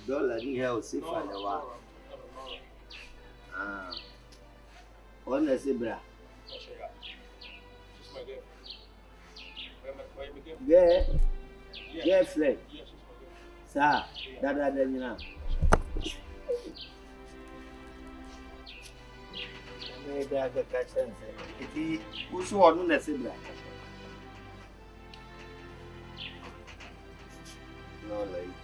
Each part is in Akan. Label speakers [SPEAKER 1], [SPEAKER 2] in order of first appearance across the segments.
[SPEAKER 1] dollar ni here o si fa le wa ona se bra girlfriend sa dada nyina me da ga ka chance iti usu onu na se bra no like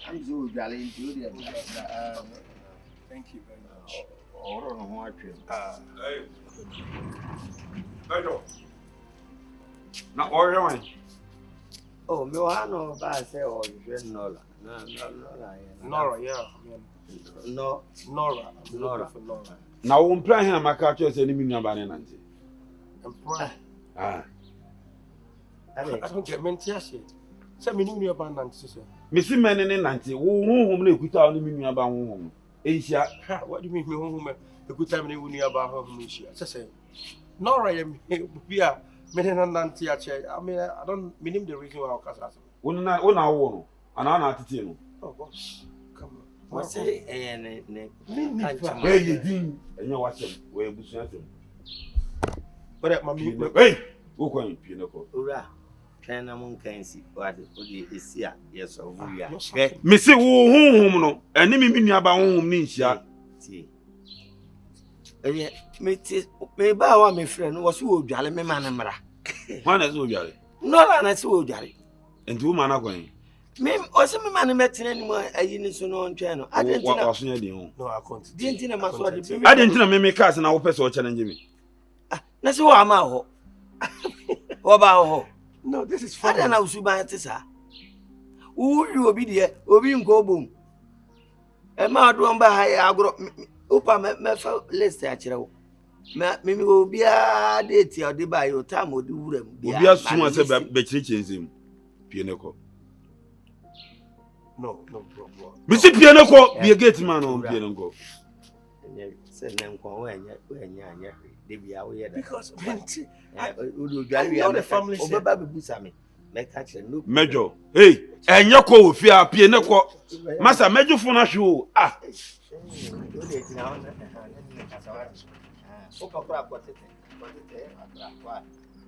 [SPEAKER 1] I'm so darling to you.
[SPEAKER 2] Thank you very much.
[SPEAKER 3] Hey. Beto. Na ore wan.
[SPEAKER 1] Oh, me wa no ba say o je Nora.
[SPEAKER 2] Nora, yeah. Nora. I'm looking for Nora.
[SPEAKER 3] Na wo mpra he na maka cho se ni minua ba ne nante.
[SPEAKER 2] Employer.
[SPEAKER 3] Ah.
[SPEAKER 2] I don't get mentiasi. Say me ni ba nante say.
[SPEAKER 3] Me si men ne nante wo honhom na ekuta ni minua ba honhom. Ehia.
[SPEAKER 2] What do you mean me honhom? Ekuta me ni wuni ba honhom ehia. Say Nora be a me na nante a che. I mean I don't mean the reason why I cause us.
[SPEAKER 3] Wona wo no. Ana na atete no.
[SPEAKER 2] Oh gosh. Come on.
[SPEAKER 1] What say ne
[SPEAKER 3] Hey, you din. Enye wasem. We ebusu asem.
[SPEAKER 2] But my me.
[SPEAKER 3] Hey, wo kwan pie ne ko.
[SPEAKER 1] ura tena mun kansi wade odi esia yeso wuya
[SPEAKER 3] Me se wo honhom no. Ene me minua ba honhom ni nhia.
[SPEAKER 1] ti eye me ba wa me frɛ no wo so odwale me ma na mra
[SPEAKER 3] Wa na so odwale.
[SPEAKER 1] no na se odwale
[SPEAKER 3] Enti wo ma na kwan.
[SPEAKER 1] me o se me ma na metena ni mo ayi ni so no ntwe no adentina
[SPEAKER 3] Wa so ya di ho.
[SPEAKER 2] No, I can't.
[SPEAKER 1] dentina ma so de
[SPEAKER 3] Adentina me cars na wo pese o challenge me.
[SPEAKER 1] na se wa ma ho wo ba ho.
[SPEAKER 2] No, this is fun.
[SPEAKER 1] Ada na usuba tisa. Uri obi de obi nko bom. E ma do mba ha ya agro upa me fa list a kire wo. Me obi a date ya de ba yo time odi wuram bia.
[SPEAKER 3] Obi asuma se be kire nsem. Pie ne ko.
[SPEAKER 2] No, bro.
[SPEAKER 3] Me si pie ne ko, be gate man on pie ne ko.
[SPEAKER 1] Se ne nko wo anya de bia wo ye da.
[SPEAKER 2] Because plenty.
[SPEAKER 1] Odu dwari ya
[SPEAKER 2] the family
[SPEAKER 1] o baba be busa me. Me ka kire no.
[SPEAKER 3] Mejo. Hey, enye ko wo fi a pie ne ko. Masa mejo fo na hwe ah.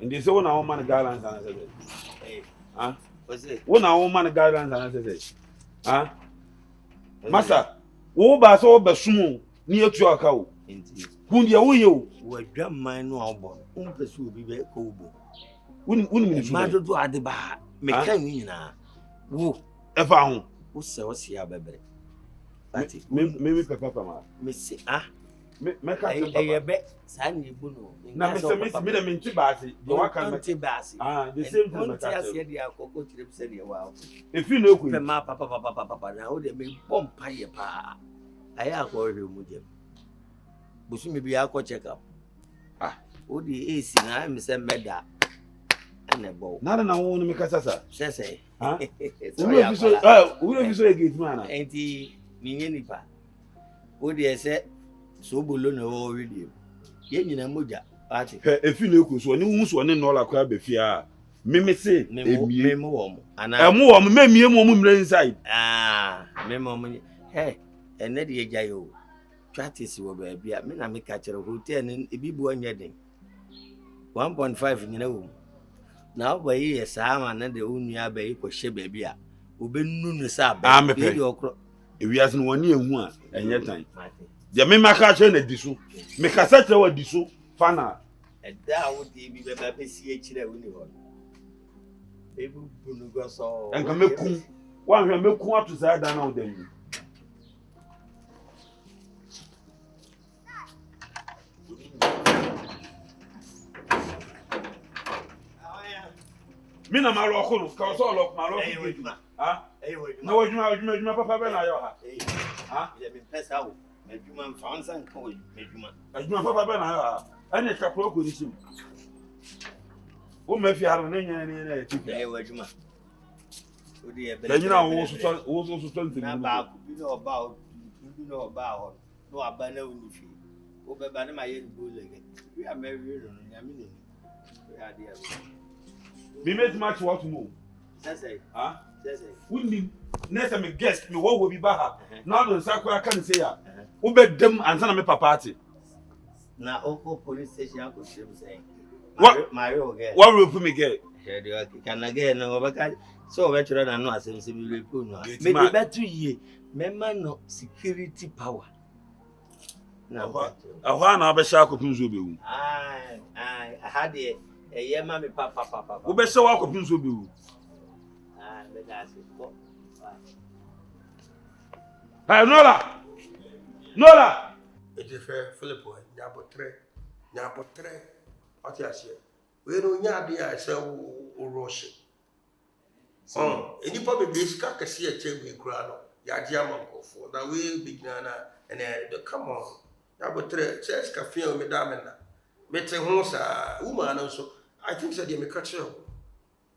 [SPEAKER 3] Ndi se wona woman guidelines and say. Ah? Wona woman guidelines and say. Ah? Masa, wo ba so be sumo ni etu aka o. Kundi ya wo ye o.
[SPEAKER 1] Wo dwaman no obo. Umpesu obi be ko obo.
[SPEAKER 3] Woni mi sumo.
[SPEAKER 1] Ma dodo ade ba. Me kan nyina. Wo
[SPEAKER 3] Efa ho.
[SPEAKER 1] wo se wo sia bebere. Ati
[SPEAKER 3] Me papa ma.
[SPEAKER 1] me si
[SPEAKER 3] Me ka se papa.
[SPEAKER 1] e be sa ni bu no.
[SPEAKER 3] Na me se me de me nti baase. De wa kan me.
[SPEAKER 1] Nti baase.
[SPEAKER 3] The same thing me
[SPEAKER 1] Nti
[SPEAKER 3] ka
[SPEAKER 1] ase
[SPEAKER 3] se.
[SPEAKER 1] de akoko kire bi se de wa.
[SPEAKER 3] Efi na eku.
[SPEAKER 1] Pe ma papa na wo de me bompa ye pa. Aya akọ hwe mu dem. Busu me bi akọ check up. Wo di AC na me se meda. Ene bo.
[SPEAKER 3] Na wo no me ka sasa.
[SPEAKER 1] Sese.
[SPEAKER 3] Ha? Uro bi so e gate man na.
[SPEAKER 1] Enti minye nipa. Wo de ese so bolo na wo video. Ye nyina moja ati.
[SPEAKER 3] Efi na eku so ni hu so ne no la kwa be fia. Me se emie.
[SPEAKER 1] Me mo wo mo. Ana
[SPEAKER 3] Emu wo me mie mo mre inside.
[SPEAKER 1] Me mo mo. Hey, ene de eja yo. Practice wo ba bia. Me na me ka kire hotel ne ebi bu anya den. 1.5 nyina wo. Na wo yi esa ma na de onua ba yi ko hye ba bia. Obenu no sa ba. Bi de okro.
[SPEAKER 3] Ewiase no woni ehu a enye tan. Je me maka che na disu. Me kasa che wa disu fana.
[SPEAKER 1] Eda wo de bi ba be si e kire wo ni ho. Ebu bunu go so.
[SPEAKER 3] Enka meku. Wa hwe meku atu sa da na wo dem. Mina malo ko no ka so lo malo ko. Ha? No, you papa be na yo ha. Ha?
[SPEAKER 1] Ya me pesa wo. Medjuma found some call Medjuma.
[SPEAKER 3] Adwuma papa bɛ na ɛne kakro ko ni sim. Wo Maafia har ne nya ne na ti.
[SPEAKER 1] Eh Medjuma. Odi e bele.
[SPEAKER 3] Bɛnyina wo so ntimi.
[SPEAKER 1] Na ba ku bi no ba ho. No aba na uni fi. Wo be ba na ma ye go lege. We are married no nya me ni. We are there.
[SPEAKER 3] Me made match what mo.
[SPEAKER 1] Say.
[SPEAKER 3] Ah?
[SPEAKER 1] Say.
[SPEAKER 3] Wouldn't next time guest me what will be baha. Now the sakura can say ya. Wo be dem ansa na me papa ate.
[SPEAKER 1] Na oko police station ko shim say.
[SPEAKER 3] What
[SPEAKER 1] Mario girl.
[SPEAKER 3] What will put me get?
[SPEAKER 1] Can again no obaka so we try na no asem se me repo no. Me be betu ye. Memma no security power. Na
[SPEAKER 3] Ahwa na be sha akopin so be wu.
[SPEAKER 1] I had a yema me papa.
[SPEAKER 3] Wo be sha wa akopin so be wu.
[SPEAKER 1] Be that's it.
[SPEAKER 3] Hey Nola.
[SPEAKER 2] It is Philip Nyabotre. What you say? We no nya dey say o rush. Any probably basic ka see a check we kura no. Ya dia mankofo. Na we begin na and come on. Nyabotre church cafe o me da me na. Me te ho sa woman no so. I think say dey me catch you.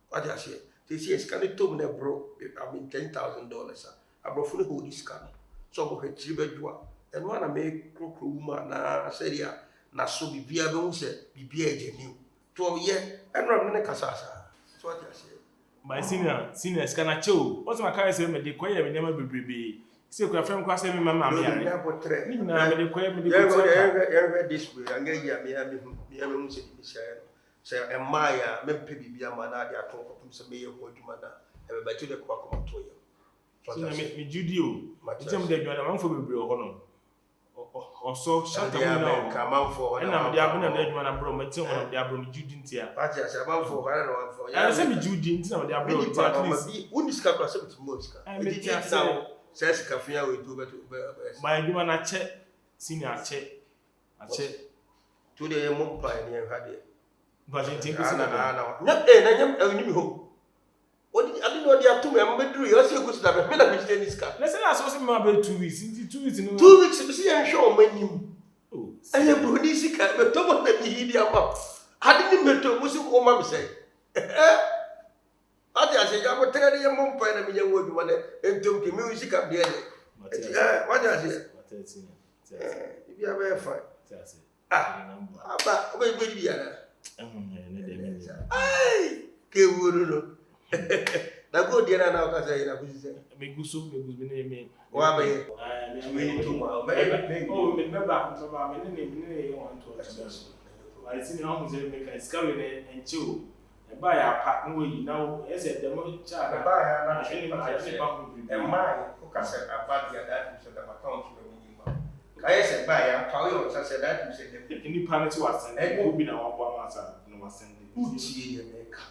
[SPEAKER 2] What you say? This is can it to me bro. I mean $10,000. Abrofo no hold this can. So go hwetiri badwa. And one I make crocro woman na say ya na so bibia be hu say bibia ejeni. To ye enro me kasasa. So what you say?
[SPEAKER 4] My senior scanner cho. What's my car say me dey koye me nema bebrebe. Say ko afem kwa say me mama me are. Ni na me dey koye me dey ko.
[SPEAKER 2] Yeah, this way. Anga ya me hu say bi say emaya me pe bibia ma na dia ton ko say me ye ho adwuma na. E be to de kwa ko to ye.
[SPEAKER 4] So na me judio. Item dey dwana man fo bebre ho no. Also shut up now.
[SPEAKER 2] Come out for.
[SPEAKER 4] And na me dey abuna na adwuma na bro, me tin ho dey abro me judi ntia.
[SPEAKER 2] Aja say man for kana no man for.
[SPEAKER 4] I say me judi ntia na me dey abro at least.
[SPEAKER 2] Who this capra say to most ka.
[SPEAKER 4] Me tia say
[SPEAKER 2] says kafia we do better.
[SPEAKER 4] my adwuma na che senior che.
[SPEAKER 2] To the mom pa ni ha de.
[SPEAKER 4] But you think it's
[SPEAKER 2] na nyam ni mi ho. Odi adi no dia to me mbedru yo se go sta me na me jide ni ska.
[SPEAKER 4] Let's say so say me about 2 weeks. In 2 weeks no.
[SPEAKER 2] 2 weeks be see en show manim.
[SPEAKER 4] Oh.
[SPEAKER 2] Aye bro di sika me to mo na mi hidi ama. Adi ni me to mo si ko ma me say. Adi ase ja mo tere ni mom pa na mi nya wo bi ma na entom ke mi sika de de. What you say? If you have a fine. Aba we be dia na. Ai, ke wuru no. Na go dia na o ka say na kuzi say.
[SPEAKER 4] Me guso me me.
[SPEAKER 2] Wa ba ye.
[SPEAKER 4] Me to ma. Oh, me baba me ne want to. I see now say me ka scary ne enchi. E ba ya pa no yi now e say dem cha na.
[SPEAKER 2] Ba ya na
[SPEAKER 4] e
[SPEAKER 2] ma o ka say apa dia that so that account no mi ma. Ka say ba ya pa o say that you say dem.
[SPEAKER 4] Any penalty was send. Kobi na wa bo ma sa no was send.
[SPEAKER 2] Uchi ye me ka.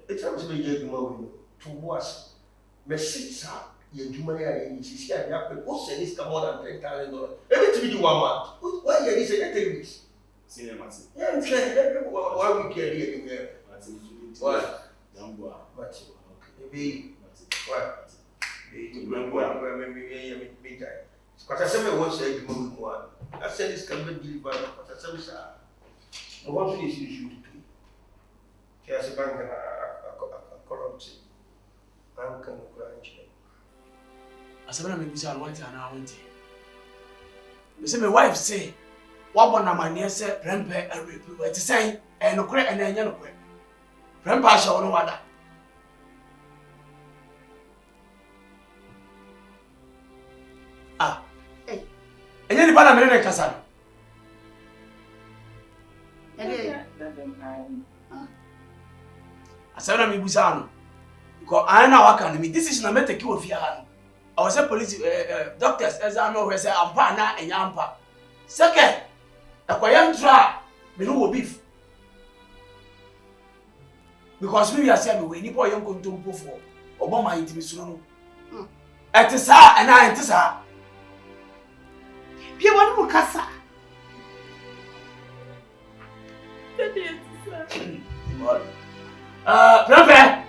[SPEAKER 2] It's time to be here to wash. Messi, ye Jumania, ye Sisia, who said this more than $10,000? Every to be 1 month. Why you say 3 weeks?
[SPEAKER 4] Cinema.
[SPEAKER 2] Yeah, I'm saying, why we care here? What? But, maybe, what? Because I said, I won't say the moment one. I said, this can be delivered, but I said, sir, I want to issue to do. Here's a bank and corruption. I'm going to crunch.
[SPEAKER 5] I said, I'm going to want to announce it. My wife say, what one of my near said, Grandpa, and repeat to say, and no credit and then you know, Grandpa shall know what. Ah, and any banana Cassan. I said, I'm Busano. Because I know I can mean this is not a cure of Fian. I was a police doctors as I know where say I'm partner and Yampa. Second, a quiet try, me no beef. Because we are saying we need boy young contumpo for Obama intimacy. At the sa and I enter sa.
[SPEAKER 6] You want to casa?
[SPEAKER 5] Grandpa!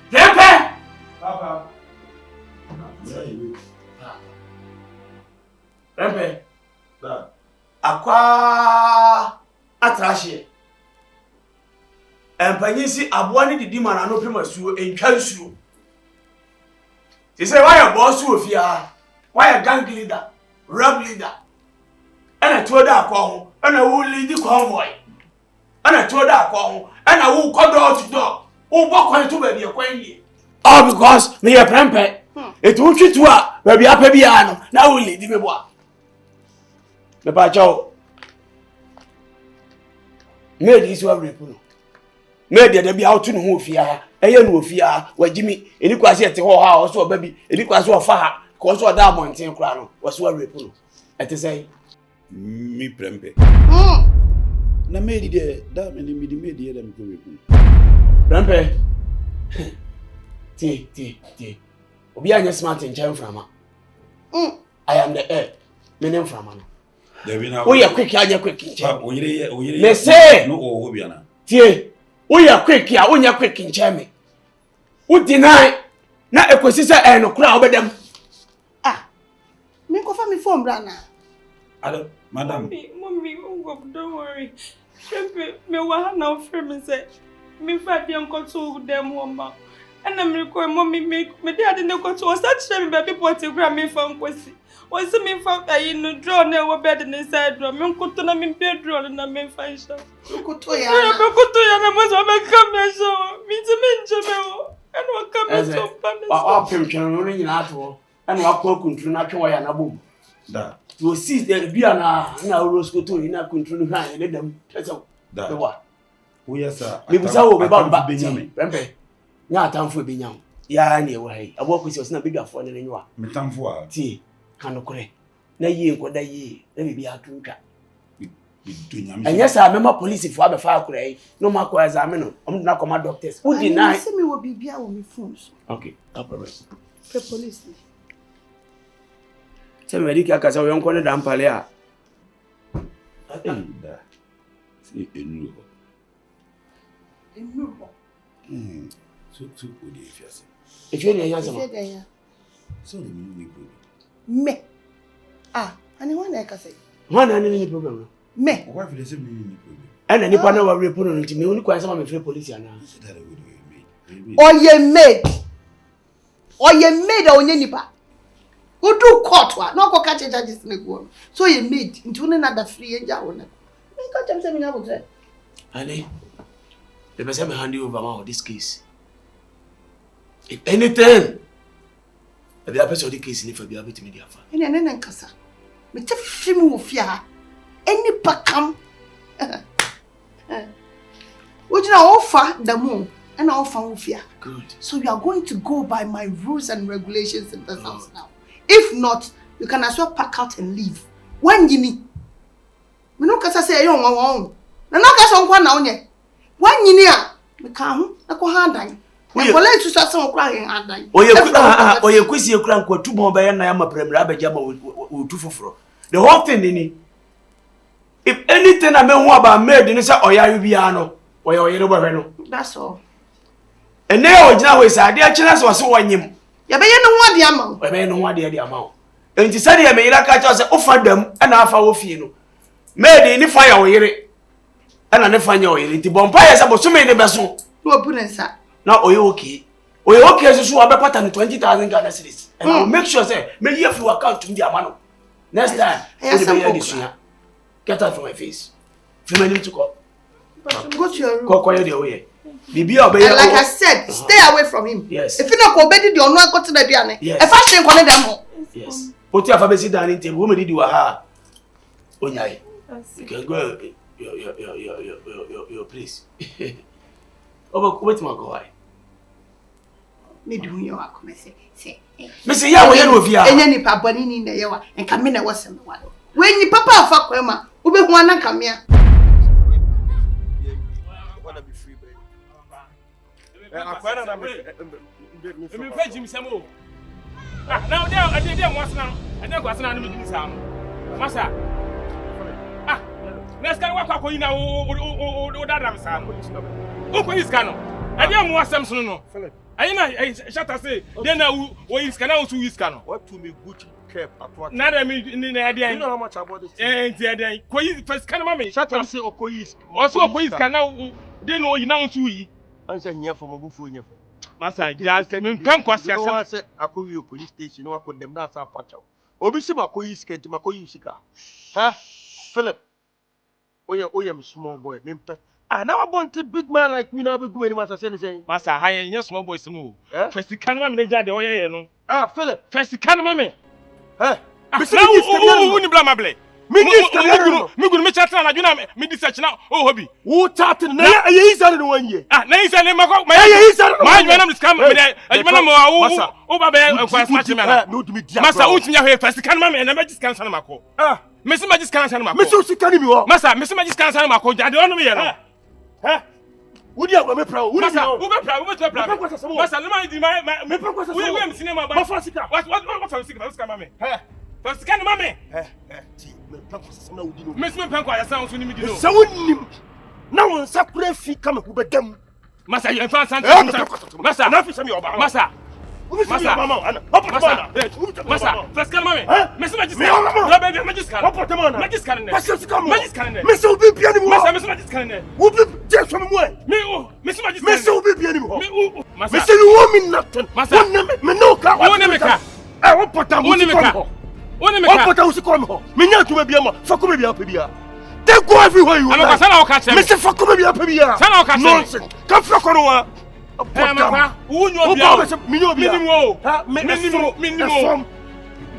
[SPEAKER 5] Grandpa!
[SPEAKER 4] Papa.
[SPEAKER 5] Rempe.
[SPEAKER 3] Da.
[SPEAKER 5] Akwa atrashe. Empanyisi aboa ne didi mana no pema suo entwa nsuo. They say why your boss ofia? Why a gang leader, rap leader? And I told that call, and I will lead the convoy. And I told that call, and I will go door to door. Oh, walk on to baby acquainted. All because me a prempe. It won't fit to her, baby up a piano. Now we lead the boy. The pacho. Made this one report. Made there be out to no fear. Eyen wo fia wa Jimmy eni kwase ete ho ha o so baby eni kwase o fa ha ko so da monten kra no wo so repu no ete say
[SPEAKER 3] Mi prempe. Na made there da me di made there me ko repu.
[SPEAKER 5] Prempe. Ti. Obi anya smart nchen frama. I am the heir. Me nem frama no.
[SPEAKER 3] There be na.
[SPEAKER 5] Wo ye quick anya quick nchen.
[SPEAKER 3] O yire.
[SPEAKER 5] Me say
[SPEAKER 3] no o bia na.
[SPEAKER 5] Ti. Wo ye quick ya, wo nya quick nchen me. Who deny na ekwesisa no kura obedem
[SPEAKER 6] me ko fa me phone bra na
[SPEAKER 3] Hello madam
[SPEAKER 7] mommy don't worry me wa na offer me say me fa dey nko to dem woma ana me ko mommy me dey ade ne ko to o start share me baby poti kura me fa nkosi o se me fa ayi no draw na wo bed ne side draw me nko to na me bedroom na me fa sha
[SPEAKER 6] ko to ya
[SPEAKER 7] na mo so me come me so me ti me nje me wo and what come to punish?
[SPEAKER 5] Our pension running in Atwo, and what country not to why na boom.
[SPEAKER 3] Da.
[SPEAKER 5] You see there be an rose go to in a country and let them tell you.
[SPEAKER 3] Da.
[SPEAKER 5] What?
[SPEAKER 3] Oh yes sir.
[SPEAKER 5] Maybe so about Benjamin. Remember, now time for Benjamin. Ya anyway, I work with your snap bigger for than you are.
[SPEAKER 3] Me time for.
[SPEAKER 5] Tea, can correct. Na ye ko da ye, let me be a tunka. And yes, I remember police if I have a fire cray. No more as I mean, I'm not my doctors. Who deny?
[SPEAKER 6] See me will be bia with me phones.
[SPEAKER 5] Okay, no problem.
[SPEAKER 6] The police.
[SPEAKER 5] Tell me, Ricky, I can't say we don't call it Dampalea.
[SPEAKER 3] See a new. So good if you say.
[SPEAKER 5] If you're a young
[SPEAKER 3] So the new
[SPEAKER 6] me. Anyone I can say.
[SPEAKER 5] one and any problem.
[SPEAKER 6] Me.
[SPEAKER 3] Why for the same new problem?
[SPEAKER 5] And any partner will report on to me only quite some of the police now.
[SPEAKER 6] Or ye made. Or ye made or nipa. Who do court wa? No go catch charges in go. So ye made into another free and jaw. Me got them say me na say.
[SPEAKER 5] Ali, the person me hand you over now this case. If anything, if the person of the case if be able to media fa.
[SPEAKER 6] Ene nene nkasa. Me te fimu wo fia. Any pakam. Ojina offer the moon and offer wo fia.
[SPEAKER 5] Good.
[SPEAKER 6] So you are going to go by my rules and regulations in this house now. If not, you can as well pack out and leave. When you need. Me no kasa say you won. Na no kasa nkwa na onye. When you need me ka ho na ko handan. We police to say some kra handan.
[SPEAKER 5] Oye kwesi ekura nkwa tubo be na ya mapremra abeja ma wo tu foforo. The whole thing ni if anything I mean about made in say oya bia no oya no bohwe no.
[SPEAKER 6] That's all.
[SPEAKER 5] And now ojina we say ade a kire so so wanyem.
[SPEAKER 6] Ya be ye no ho ade ama.
[SPEAKER 5] We be no ho ade ama. Enti say de me yira ka cha say ofa dam na afa wo fie no. Made ni fire wo yire. Na ne fanya wo yire. Enti bompa ye say bo so me ne be so.
[SPEAKER 6] No open nsa.
[SPEAKER 5] Na oye okay. Oye okay so we be pata 20,000 Ghana cedis. And I will make sure say me year for account to the amano. Next time, get out from my face. Feel my name to call.
[SPEAKER 6] Go to your room.
[SPEAKER 5] Call the way.
[SPEAKER 6] And like I said, stay away from him.
[SPEAKER 5] Yes.
[SPEAKER 6] If you not obey the honor, go to the piano.
[SPEAKER 5] Yes.
[SPEAKER 6] If I say call them.
[SPEAKER 5] Yes. Put your family down in table. Woman did you aha. Onyai. You can go your place. Wait my go.
[SPEAKER 6] Me do you are come say.
[SPEAKER 5] Missy ya we no via.
[SPEAKER 6] Enya ni pa boni ni na yewa. Enka me na wasem wa. When ni papa afa kwema, wo be hu anan kamia.
[SPEAKER 2] Wanna be free, baby.
[SPEAKER 4] Akwena na me fa jim samo. Now there I dey was now. I dey go na me jim sam. Masa. Next time wa kwa na o dadam sam. O ko iska no. I dey mo wasem so no. Ayina shata say dey na wo iska na wo su iska no.
[SPEAKER 2] What to me Gucci cap at
[SPEAKER 4] Nada me in the idea.
[SPEAKER 2] You know how much I bought this?
[SPEAKER 4] Koyi first can mommy.
[SPEAKER 2] Shut up, say Okoyi.
[SPEAKER 4] Also Koyi can now they know you now to
[SPEAKER 2] I say here for Mabufu here.
[SPEAKER 4] Masa just me pen kwase
[SPEAKER 2] I
[SPEAKER 4] asa.
[SPEAKER 2] say Akoyi police station no condemn that sa pacha. Obi se Makoyi skate Makoyi sika. Ha? Philip. Oye small boy. Mempe. I never wanted big man like me now big man masa say.
[SPEAKER 4] Masa high small boy small.
[SPEAKER 2] Eh?
[SPEAKER 4] First can mommy dey oye no.
[SPEAKER 2] Ah, Philip.
[SPEAKER 4] First can mommy.
[SPEAKER 2] Eh?
[SPEAKER 4] Who ni bla mable?
[SPEAKER 2] Me
[SPEAKER 4] me chat na adwuna me research na oh hobi.
[SPEAKER 2] Who chat na ye isa no 1 year.
[SPEAKER 4] Ah, na isa ne mako.
[SPEAKER 2] Ye isa no.
[SPEAKER 4] Ma adwuna me scam me dey. Adwuna mo wo ba be enkwasa match me na. Masa untumi ahwe first can mommy na magic can sana mako. Ah, me se magic can sana mako.
[SPEAKER 2] Me so Osikani mi ho.
[SPEAKER 4] Masa me se magic can sana mako. Ade ono me ye no.
[SPEAKER 2] Eh? Wudi agba me pra.
[SPEAKER 4] Masa, wo be pra. Masa, no man di me pra kwasa. We am cinema ba.
[SPEAKER 2] What sika?
[SPEAKER 4] What sika mame? Eh. What sika no mame?
[SPEAKER 2] Me pra kwasa na wudi no.
[SPEAKER 4] Me se pen kwa ya sound so ni mi di no.
[SPEAKER 2] Se wonim. Na won sakura fi kama ku bedam.
[SPEAKER 4] Masa, you fan sant. Masa,
[SPEAKER 2] na fi se me oba.
[SPEAKER 4] Masa.
[SPEAKER 2] Masa.
[SPEAKER 4] Masa, first can mame. Me se magic.
[SPEAKER 2] Me
[SPEAKER 4] no baby magic can.
[SPEAKER 2] What put man?
[SPEAKER 4] Magic can.
[SPEAKER 2] Magic can.
[SPEAKER 4] Magic can.
[SPEAKER 2] Me se obi bia ni mo.
[SPEAKER 4] Masa, me se magic can.
[SPEAKER 2] Wo bi je so me mo.
[SPEAKER 4] Me se magic.
[SPEAKER 2] Me se obi bia ni mo.
[SPEAKER 4] Masa.
[SPEAKER 2] Me se you want me nothing.
[SPEAKER 4] Masa.
[SPEAKER 2] Me no ka.
[SPEAKER 4] Wo ne me ka.
[SPEAKER 2] Eh, what put am?
[SPEAKER 4] Wo ne me ka.
[SPEAKER 2] What put am usikọ ho? Me nya tuma bia ma. Fa ko me bia pa bia. They go everywhere you want.
[SPEAKER 4] I'm sana o ka che me.
[SPEAKER 2] Me se fa ko me bia pa bia.
[SPEAKER 4] Sana o ka che.
[SPEAKER 2] Nonsense. Ka fa ko no wa.
[SPEAKER 4] Wo nyo bia.
[SPEAKER 2] Minimum. Ha, minimum.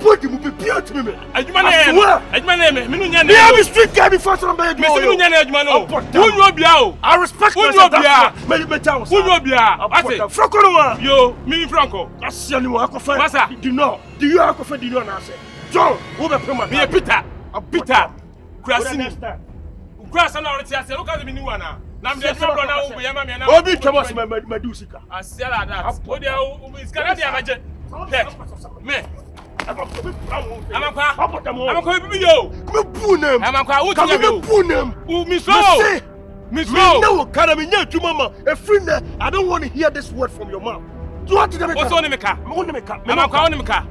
[SPEAKER 2] Body mu be bia to me.
[SPEAKER 4] Adwuma na me no nya na.
[SPEAKER 2] Me have street guy before some bad.
[SPEAKER 4] Me se no nya na adwuma no. Wo nyo bia o.
[SPEAKER 2] I respect
[SPEAKER 4] myself.
[SPEAKER 2] Me town.
[SPEAKER 4] Wo nyo bia. Ate.
[SPEAKER 2] Franco no wa.
[SPEAKER 4] Yo, me Franco.
[SPEAKER 2] Asia ni mo akofa.
[SPEAKER 4] Masa.
[SPEAKER 2] Do you akofa do you na say? John, wo be pema.
[SPEAKER 4] Me Peter. Krasini. Krasa na oriti ase. Look at me new one na. Na me dey bro na wo ya ma me na.
[SPEAKER 2] Obi twamos me do sika.
[SPEAKER 4] Asia la that. O dey o sika na dey amaje. Me. Amakwa bibi yo.
[SPEAKER 2] Me bu nem.
[SPEAKER 4] Amakwa wo tinya
[SPEAKER 2] me bu nem.
[SPEAKER 4] Me so.
[SPEAKER 2] Me no kana me nya dwuma ma. Efri na I don't want to hear this word from your mouth. Do what them.
[SPEAKER 4] What's on me ka? Amakwa on me ka.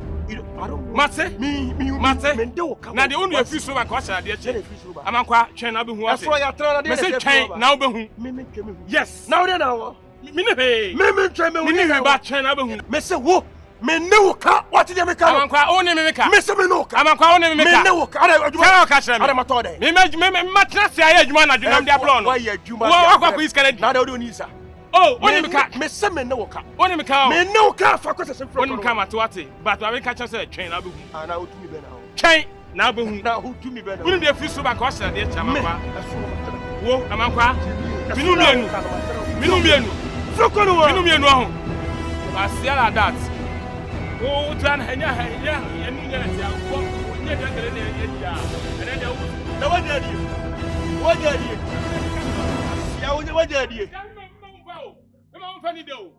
[SPEAKER 2] I don't
[SPEAKER 4] Mate.
[SPEAKER 2] Me do come.
[SPEAKER 4] Na de onu afi so ba kwa sha de che. Amakwa twen na be hu ase.
[SPEAKER 2] That's why you try na de.
[SPEAKER 4] Me say twen na be hu.
[SPEAKER 2] Me
[SPEAKER 4] Yes.
[SPEAKER 2] Now they now.
[SPEAKER 4] Me ne he.
[SPEAKER 2] Me try me.
[SPEAKER 4] Me ne ba twen na be hu.
[SPEAKER 2] Me say wo. Me no ka. What did you ka?
[SPEAKER 4] Amakwa o ne me ka.
[SPEAKER 2] Me say me no ka.
[SPEAKER 4] Amakwa o ne me ka.
[SPEAKER 2] Me no ka. Ara
[SPEAKER 4] ka shira me.
[SPEAKER 2] Ara ma to dey.
[SPEAKER 4] Me matra se aye adwuma na adwuma dia blow no.
[SPEAKER 2] Why adwuma?
[SPEAKER 4] Wo akwa police canadi.
[SPEAKER 2] Na da oni sa.
[SPEAKER 4] Oh, oni me ka.
[SPEAKER 2] Me say me no ka.
[SPEAKER 4] Oni me ka.
[SPEAKER 2] Me no ka fa ko se
[SPEAKER 4] Oni me ka ma to ate. But we ka chan say twen na be hu.
[SPEAKER 2] Ana o tumi be na.
[SPEAKER 4] Twen na be hu.
[SPEAKER 2] Na o tumi be na.
[SPEAKER 4] Woni dey free so ba ka shira de chamakwa. Wo amankwa. Minu mienu.
[SPEAKER 2] Froko no wa.
[SPEAKER 4] Minu mienu ahu. Asia la that. Oh, tran hanya enu nya na tia ko. Nya da gele na ya dia. Ene da wo.
[SPEAKER 2] Na wa dia die. Wa dia die. Ya wo dia die.
[SPEAKER 4] Mama mfa ni de o.